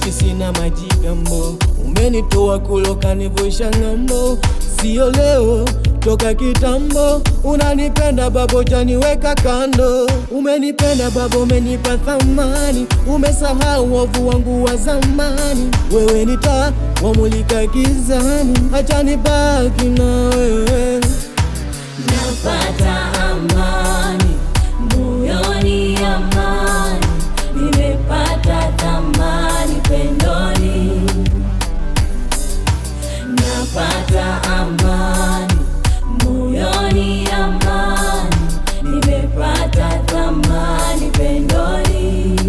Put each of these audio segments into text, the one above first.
mimi sina majigambo, umenitoa kuloka nivusha ng'ambo. Sio leo toka kitambo, unanipenda babo janiweka kando. Umenipenda babo, umenipa thamani, umesahau wavu wangu wa zamani. Wewe ni taa wamulika gizani, acha nibaki na wewe. Napata amani moyoni, amani nimepata thamani pendoni. Napata amani moyoni, amani nimepata thamani pendoni.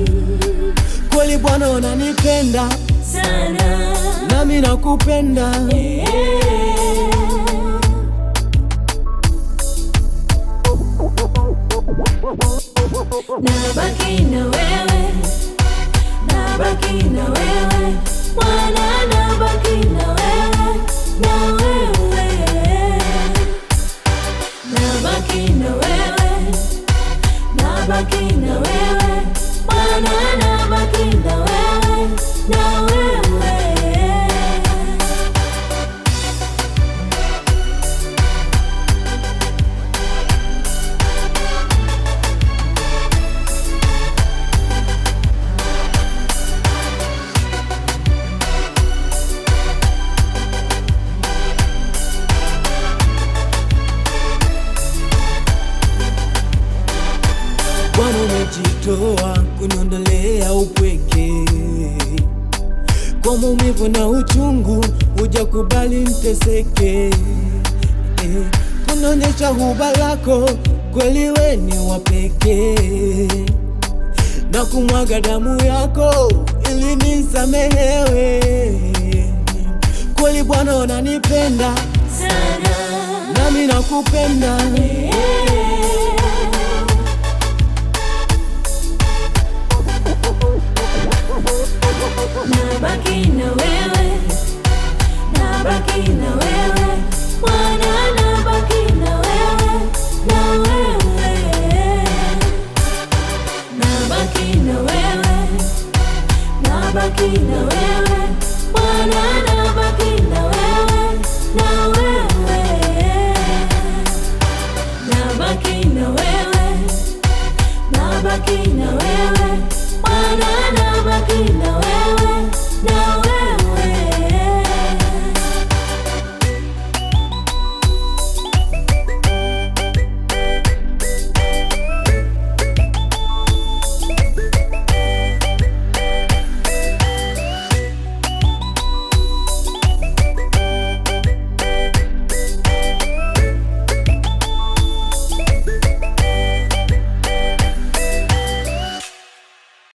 Kweli Bwana unanipenda sana, nami nakupenda. Nabaki na wewe, nabaki na wewe Bwana, nabaki na wewe, na wewe. Nabaki na wewe, nabaki na wewe Bwana, nabaki na wewe, na wewe. Bwana umejitoa kuniondolea upweke, kwa maumivu na uchungu hujakubali niteseke. Kunionyesha huba lako, kweli we ni wa pekee, na kumwaga damu yako ili nisamehewe. Kweli Bwana unanipenda sana, nami nakupenda. Nabaki na wewe, nabaki na wewe Bwana, nabaki na wewe, na wewe. Nabaki na wewe, nabaki na wewe Bwana, nabaki na wewe, na wewe. Nabaki na wewe, nabaki na wewe Bwana, nabaki na wewe.